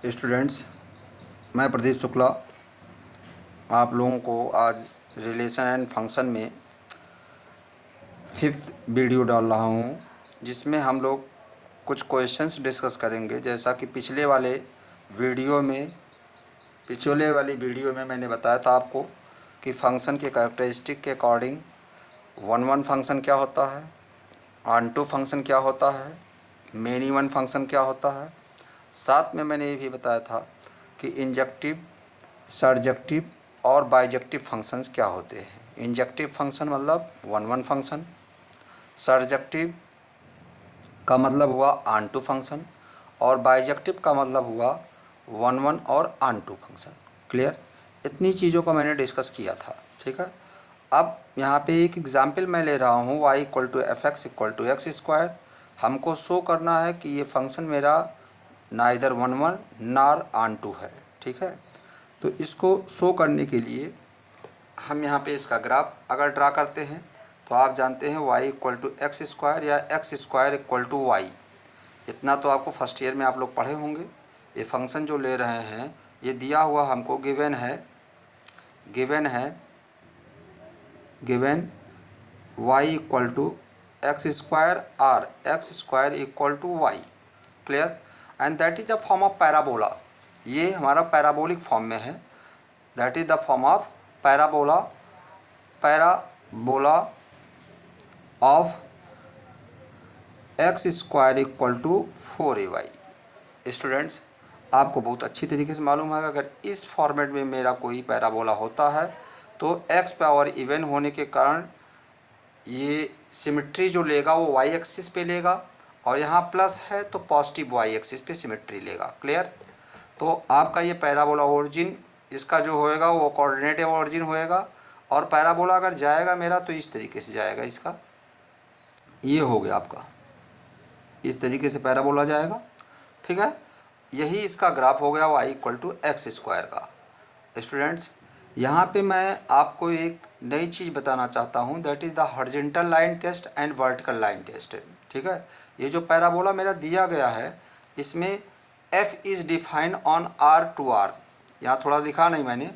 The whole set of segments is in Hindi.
स्टूडेंट्स, मैं प्रदीप शुक्ला आप लोगों को आज रिलेशन एंड फंक्शन में फिफ्थ वीडियो डाल रहा हूँ, जिसमें हम लोग कुछ क्वेश्चंस डिस्कस करेंगे। जैसा कि पिछले वाली वीडियो में मैंने बताया था आपको कि फंक्शन के कैरेक्टरिस्टिक के अकॉर्डिंग वन वन फंक्शन क्या होता है, ऑन टू फंक्शन क्या होता है, मेनी वन फंक्शन क्या होता है। साथ में मैंने ये भी बताया था कि इंजेक्टिव, सर्जेक्टिव और बाइजेक्टिव फंक्शंस क्या होते हैं। इंजेक्टिव फंक्शन मतलब वन वन फंक्शन, सर्जेक्टिव का मतलब हुआ ऑन टू फंक्शन और बाइजेक्टिव का मतलब हुआ वन वन और ऑन टू फंक्शन। क्लियर? इतनी चीज़ों को मैंने डिस्कस किया था। ठीक है, अब यहाँ पे एक एग्जाम्पल मैं ले रहा हूँ, y equal to F X equal to x square. हमको शो करना है कि ये फंक्शन मेरा neither one one nor onto है। ठीक है, तो इसको शो करने के लिए हम यहाँ पे इसका ग्राफ अगर ड्रा करते हैं तो आप जानते हैं y equal to x square या x square equal to y. इतना तो आपको फर्स्ट ईयर में आप लोग पढ़े होंगे। ये फंक्शन जो ले रहे हैं ये दिया हुआ हमको given y equal to x square और x square equal to y. Clear? And that is a form of parabola. ये हमारा पैराबोलिक फॉर्म में है। That is the form of parabola of x square equal to 4ay। Students, आपको बहुत अच्छी तरीके से मालूम है अगर इस फॉर्मेट में मेरा कोई पैराबोला होता है तो x पावर इवन होने के कारण ये सिमेट्री जो लेगा वो y एक्सिस पे लेगा और यहाँ प्लस है तो पॉजिटिव y एक्सिस पे सिमेट्री लेगा। क्लियर? तो आपका ये पैराबोला ओरिजिन इसका जो होएगा वो कोऑर्डिनेट ओरिजिन होएगा और पैराबोला अगर जाएगा मेरा तो इस तरीके से जाएगा। इसका ये हो गया आपका, इस तरीके से पैराबोला जाएगा। ठीक है, यही इसका ग्राफ हो गया y equal to x square का। स्टूडेंट्स, यहाँ पे मैं आपको एक नई चीज़ बताना चाहता हूँ, that is the horizontal line test and vertical line test. ठीक है, ये जो पैराबोला मेरा दिया गया है इसमें f is defined on r to r। यहाँ थोड़ा लिखा नहीं मैंने,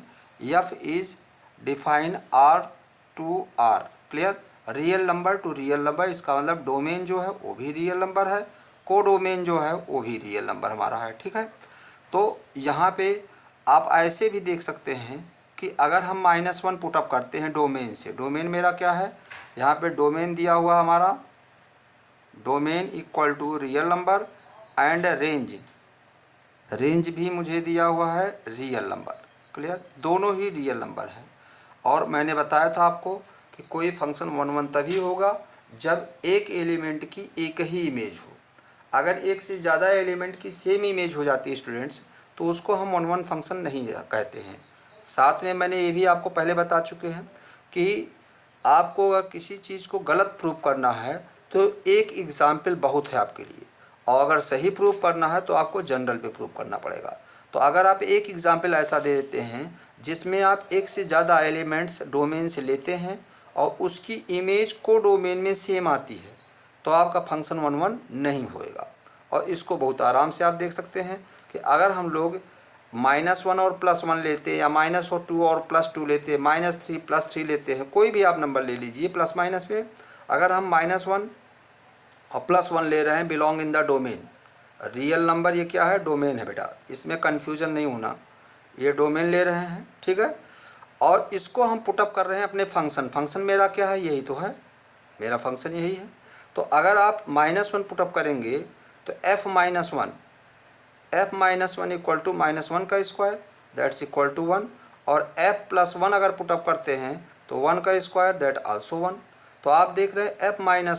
f is define r to r। Clear? Real number to real number, इसका मतलब डोमेन जो है वो भी रियल नंबर है, कोडोमेन जो है वो भी रियल नंबर हमारा है। ठीक है, तो यहाँ पे आप ऐसे भी देख सकते हैं कि अगर हम -1 पुटअप करते हैं डोमेन से, डोमेन मेरा क्या है, यहाँ पे डोमेन दिया हुआ हमारा domain equal to real number and range भी मुझे दिया हुआ है रियल नंबर। क्लियर? दोनों ही रियल नंबर हैं। और मैंने बताया था आपको कि कोई फंक्शन वन वन तभी होगा जब एक एलिमेंट की एक ही इमेज हो। अगर एक से ज़्यादा एलिमेंट की सेम इमेज हो जाती है स्टूडेंट्स, तो उसको हम वन वन फंक्शन नहीं कहते हैं। साथ में मैंने ये भी आपको पहले बता चुके हैं कि आपको अगर किसी चीज़ को गलत प्रूव करना है तो एक एग्ज़ाम्पल बहुत है आपके लिए, और अगर सही प्रूव करना है तो आपको जनरल पे प्रूव करना पड़ेगा। तो अगर आप एक एग्ज़ाम्पल ऐसा दे देते हैं जिसमें आप एक से ज़्यादा एलिमेंट्स डोमेन से लेते हैं और उसकी इमेज को डोमेन में सेम आती है, तो आपका फंक्शन वन वन नहीं होएगा। और इसको बहुत आराम से आप देख सकते हैं कि अगर हम लोग -1 और +1 लेते हैं या -2 और +2 लेते हैं, -3 +3 लेते हैं, कोई भी आप नंबर ले लीजिए प्लस माइनस में, अगर हम -1 और +1 ले रहे हैं belong in the domain, real number ये क्या है, डोमेन है बेटा, इसमें कन्फ्यूज़न नहीं होना, ये डोमेन ले रहे हैं। ठीक है, और इसको हम पुटअप कर रहे हैं अपने फंक्शन मेरा क्या है, यही तो है, मेरा फंक्शन यही है। तो अगर आप -1 पुटअप करेंगे तो f-1 इक्वल टू -1 का स्क्वायर दैट्स इक्वल टू 1, और f+1 अगर पुटअप करते हैं तो 1 का स्क्वायर दैट आल्सो 1। तो आप देख रहे हैं f-1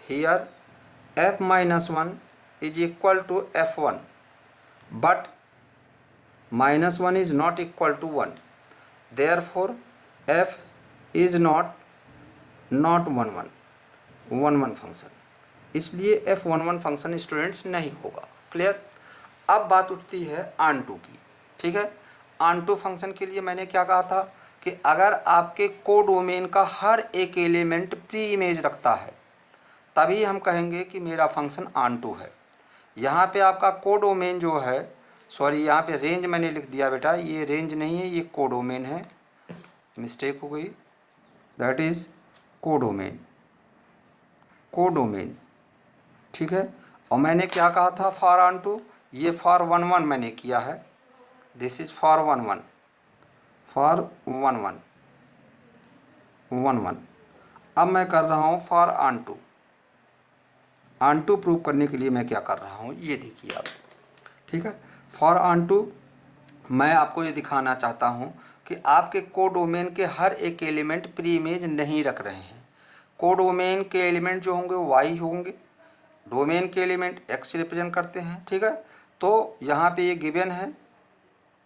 here f-1 is equal to f1, but -1 is not equal to 1, therefore f is not 1 function, इसलिए f11 फंक्शन स्टूडेंट्स नहीं होगा। क्लियर? अब बात उठती है ऑन टू की। ठीक है, ऑन टू फंक्शन के लिए मैंने क्या कहा था कि अगर आपके कोडोमेन का हर एक एलिमेंट प्री इमेज रखता है तभी हम कहेंगे कि मेरा फंक्शन ऑन टू है। यहाँ पे आपका कोडोमेन जो है, सॉरी यहाँ पे रेंज मैंने लिख दिया बेटा, ये रेंज नहीं है, ये कोडोमेन है, मिस्टेक हो गई, दैट इज़ कोडोमेन, कोडोमेन, ठीक है। और मैंने क्या कहा था फॉर ऑन टू, ये फॉर 1 1 मैंने किया है, दिस इज फॉर 1 1, फॉर 1 1 1 1। अब मैं कर रहा हूँ for onto, onto prove करने के लिए मैं क्या कर रहा हूँ ये देखिए आप, ठीक है। फॉर ऑन टू मैं आपको ये दिखाना चाहता हूँ कि आपके कोडोमेन के हर एक एलिमेंट प्री इमेज नहीं रख रहे हैं। कोडोमेन के एलिमेंट जो होंगे वाई होंगे, डोमेन के एलिमेंट एक्स रिप्रेजेंट करते हैं, ठीक है। तो यहाँ पे ये गिवन है,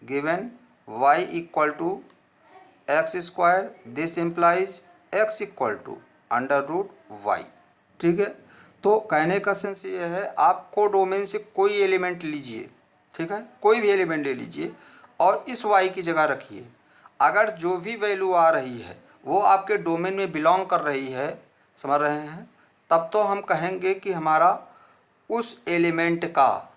given y equal to x square, this implies x equal to under root Y, ठीक है। तो कहने का सेंस ये है, आप कोडोमेन से कोई एलिमेंट लीजिए, ठीक है, कोई भी एलिमेंट ले लीजिए और इस y की जगह रखिए। अगर जो भी वैल्यू आ रही है वो आपके डोमेन में बिलोंग कर रही है, समझ रहे हैं, तब तो हम कहेंगे कि हमारा उस एलिमेंट का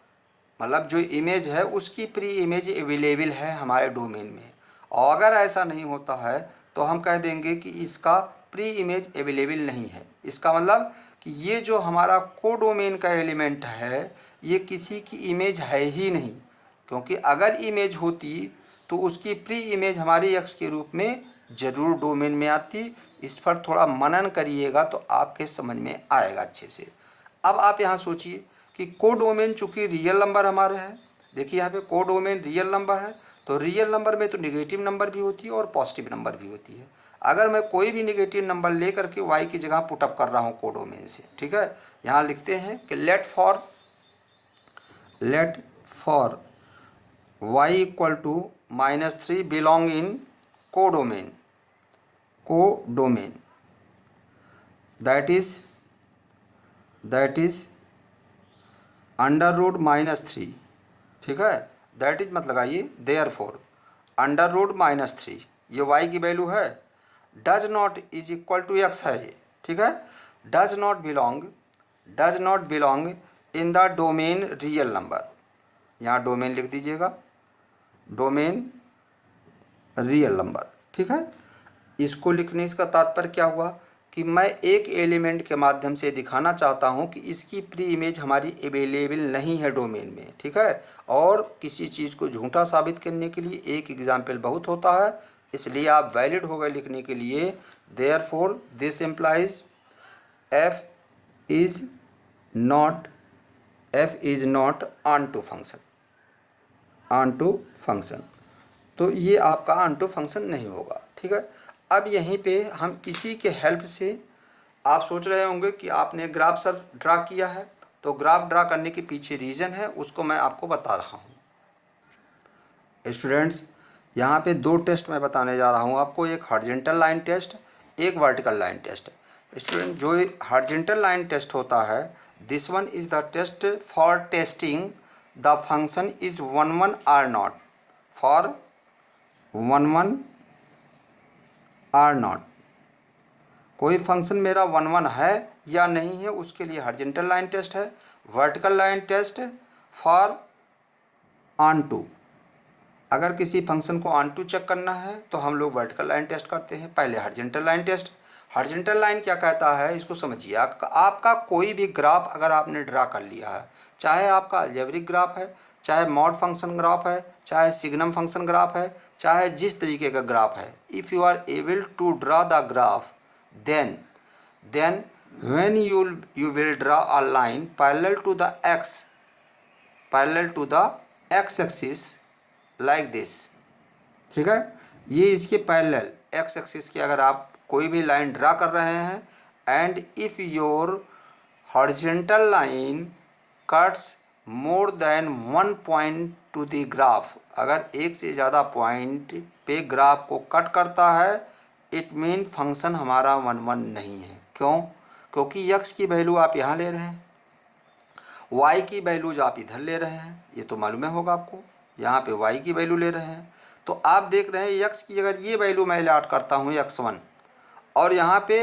मतलब जो इमेज है उसकी प्री इमेज अवेलेबल है हमारे डोमेन में। और अगर ऐसा नहीं होता है तो हम कह देंगे कि इसका प्री इमेज अवेलेबल नहीं है। इसका मतलब कि ये जो हमारा कोडोमेन का एलिमेंट है ये किसी की इमेज है ही नहीं, क्योंकि अगर इमेज होती तो उसकी प्री इमेज हमारी एक्स के रूप में ज़रूर डोमेन में आती। इस पर थोड़ा मनन करिएगा तो आपके समझ में आएगा अच्छे से। अब आप यहाँ सोचिए कि कोडोमेन चूँकि रियल नंबर हमारे हैं, देखिए यहाँ पे कोडोमेन रियल नंबर है, तो रियल नंबर में तो नेगेटिव नंबर भी होती है और पॉजिटिव नंबर भी होती है। अगर मैं कोई भी नेगेटिव नंबर ले करके वाई की जगह पुटअप कर रहा हूँ कोडोमेन से, ठीक है, यहाँ लिखते हैं कि let for Y equal to -3 belong in codomain, codomain that is under root -3, ठीक है, दैट इज मत लगाइए, देयर फोर अंडर रूट -3 ये वाई की वैल्यू है, does not is equal to X है ये, ठीक है, does not belong in the domain real number, यहाँ डोमेन लिख दीजिएगा, डोमेन रियल नंबर, ठीक है। इसको लिखने इसका तात्पर्य क्या हुआ कि मैं एक एलिमेंट के माध्यम से दिखाना चाहता हूं कि इसकी प्री इमेज हमारी अवेलेबल नहीं है डोमेन में, ठीक है। और किसी चीज़ को झूठा साबित करने के लिए एक एग्जाम्पल बहुत होता है, इसलिए आप वैलिड हो गए लिखने के लिए। Therefore this implies F is not onto function, तो ये आपका ऑन टू फंक्शन नहीं होगा, ठीक है। अब यहीं पे हम इसी के हेल्प से, आप सोच रहे होंगे कि आपने ग्राफ सर ड्रा किया है, तो ग्राफ ड्रा करने के पीछे रीज़न है, उसको मैं आपको बता रहा हूँ। स्टूडेंट्स यहाँ पे 2 टेस्ट मैं बताने जा रहा हूँ आपको, एक हॉरिजॉन्टल लाइन टेस्ट, एक वर्टिकल लाइन टेस्ट। स्टूडेंट जो हॉरिजॉन्टल लाइन टेस्ट होता है, this one is the test for testing the function is 1 1 or not, for 1 1 or not, कोई फंक्शन मेरा 1 1 है या नहीं है उसके लिए हॉरिजॉन्टल लाइन टेस्ट है। Vertical line test for onto, अगर किसी फंक्शन को ऑन टू चेक करना है तो हम लोग वर्टिकल लाइन टेस्ट करते हैं, पहले horizontal line test. Horizontal line क्या कहता है इसको समझिए, आपका कोई भी ग्राफ अगर आपने ड्रा कर लिया है, चाहे आपका अलजेब्रिक ग्राफ है, चाहे मॉड फंक्शन ग्राफ है, चाहे सिग्नम फंक्शन ग्राफ है, चाहे जिस तरीके का ग्राफ है, if you are able to draw the graph then when you will draw a line parallel to the x axis like this, ठीक है, ये इसके पैरेलल x एक्सिस की अगर आप कोई भी लाइन ड्रा कर रहे हैं, and if your horizontal line cuts more than 1 point two the graph, अगर एक से ज़्यादा पॉइंट पे ग्राफ को कट करता है, इट मीन फंक्शन हमारा 1 1 नहीं है। क्यों? क्योंकि x की वैल्यू आप यहाँ ले रहे हैं, y की वैल्यू जो आप इधर ले रहे हैं, ये तो मालूम होगा आपको, यहाँ पे y की वैल्यू ले रहे हैं, तो आप देख रहे हैं x की अगर ये वैल्यू मैं अलॉट करता हूँ x1, और यहाँ पे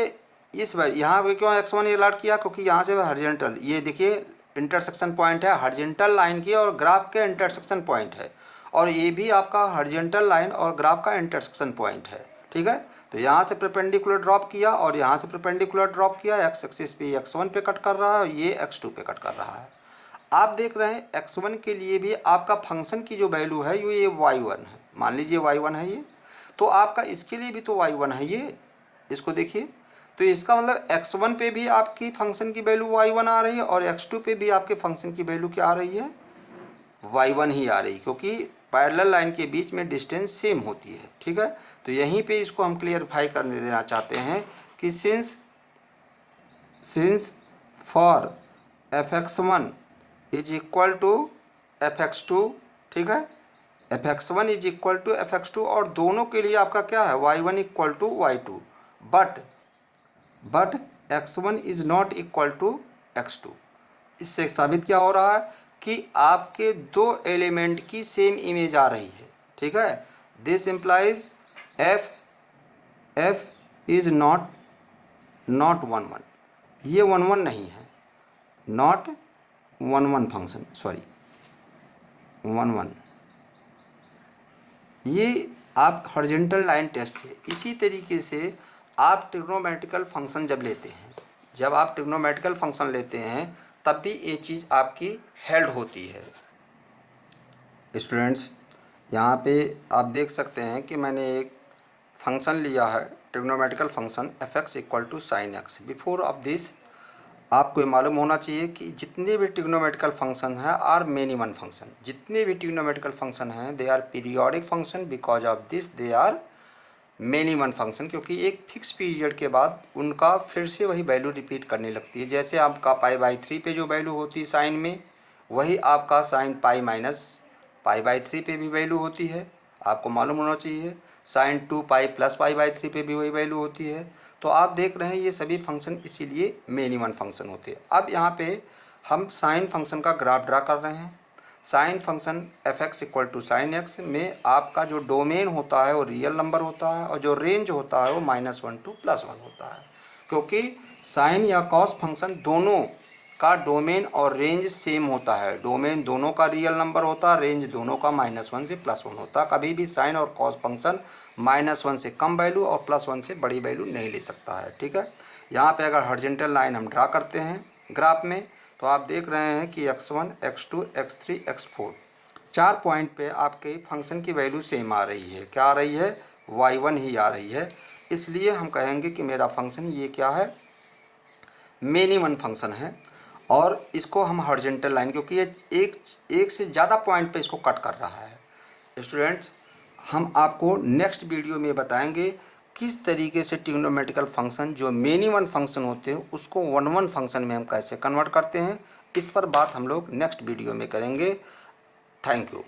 यहाँ पे क्यों x1 अलॉट किया, क्योंकि यहाँ से हॉरिजॉन्टल, ये देखिए इंटरसेक्शन पॉइंट है हॉरिजॉन्टल लाइन की और ग्राफ के इंटरसेक्शन पॉइंट है, और ये भी आपका हॉरिजॉन्टल लाइन और ग्राफ का इंटरसेक्शन पॉइंट है। ठीक है, तो यहाँ से परपेंडिकुलर ड्रॉप किया और यहाँ से परपेंडिकुलर ड्रॉप किया, एक्स एक्सिस पे x1 पे कट कर रहा है और ये x2 पे कट कर रहा है। आप देख रहे हैं x1 के लिए भी आपका फंक्शन की जो वैल्यू है ये y1 है, मान लीजिए y1 है ये, तो आपका इसके लिए भी तो y1 है ये, इसको देखिए। तो इसका मतलब x1 पे भी आपकी फंक्शन की वैल्यू y1 आ रही है और x2 पे भी आपके फंक्शन की वैल्यू क्या आ रही है, y1 ही आ रही है, क्योंकि पैरेलल लाइन के बीच में डिस्टेंस सेम होती है। ठीक है, तो यहीं पे इसको हम क्लियरफाई कर देना चाहते हैं कि since for fx1 is equal to fx2, ठीक है, fx1 is equal to fx2, और दोनों के लिए आपका क्या है y1 equal to y2, but x1 is not equal to x2। इससे साबित क्या हो रहा है कि आपके दो एलिमेंट की सेम इमेज आ रही है। ठीक है, this implies f is not 1 1, ये 1 1 नहीं है, नॉट 1 1 फंक्शन, सॉरी 1 1, ये आप हॉरिजॉन्टल लाइन टेस्ट से। इसी तरीके से आप ट्रिग्नोमेट्रिकल फंक्शन जब आप ट्रिग्नोमेट्रिकल फंक्शन लेते हैं तब भी ये चीज़ आपकी हेल्ड होती है। स्टूडेंट्स, यहाँ पे आप देख सकते हैं कि मैंने एक फंक्शन लिया है trigonometrical function fx equal to sine X. Before of this आपको ये मालूम होना चाहिए कि जितने भी ट्रिग्नोमेट्रिकल फंक्शन हैं आर मेनी वन फंक्शन, जितने भी ट्रिग्नोमेट्रिकल फंक्शन हैं they are periodic function, because of this they are many one function, क्योंकि एक फिक्स पीरियड के बाद उनका फिर से वही वैल्यू रिपीट करने लगती है। जैसे आपका π/3 पे जो वैल्यू होती है साइन में, वही आपका साइन पाई माइनस π/3 पे भी वैल्यू होती है, आपको मालूम होना चाहिए। साइन 2π प्लस π/3 पे भी वही वैल्यू होती है। तो आप देख रहे हैं ये सभी फंक्शन इसीलिए मेनी वन फंक्शन होते हैं। अब यहाँ पे हम साइन फंक्शन का ग्राफ ड्रा कर रहे हैं। Sine function fx equal to sine X में आपका जो डोमेन होता है वो रियल नंबर होता है और जो रेंज होता है वो -1 टू +1 होता है, क्योंकि साइन या कॉस फंक्शन दोनों का डोमेन और रेंज सेम होता है। डोमेन दोनों का रियल नंबर होता है, रेंज दोनों का -1 से +1 होता है। कभी भी साइन और कॉस फंक्शन -1 से कम वैल्यू और +1 से बड़ी वैल्यू नहीं ले सकता है। ठीक है, यहाँ पे अगर हॉरिजॉन्टल लाइन हम ड्रा करते हैं ग्राफ में, तो आप देख रहे हैं कि x1 x2 x3 x4 4 point पे आपके फंक्शन की वैल्यू सेम आ रही है। क्या आ रही है, y1 ही आ रही है। इसलिए हम कहेंगे कि मेरा फंक्शन ये क्या है, मेनी वन फंक्शन है। और इसको हम हॉरिजॉन्टल लाइन, क्योंकि ये एक से ज़्यादा पॉइंट पे इसको कट कर रहा है। स्टूडेंट्स, हम आपको नेक्स्ट वीडियो में बताएंगे किस तरीके से ट्रिग्नोमेट्रिकल फंक्शन जो मेनी वन फंक्शन होते हैं उसको 1 1 फंक्शन में हम कैसे कन्वर्ट करते हैं। इस पर बात हम लोग नेक्स्ट वीडियो में करेंगे। Thank you.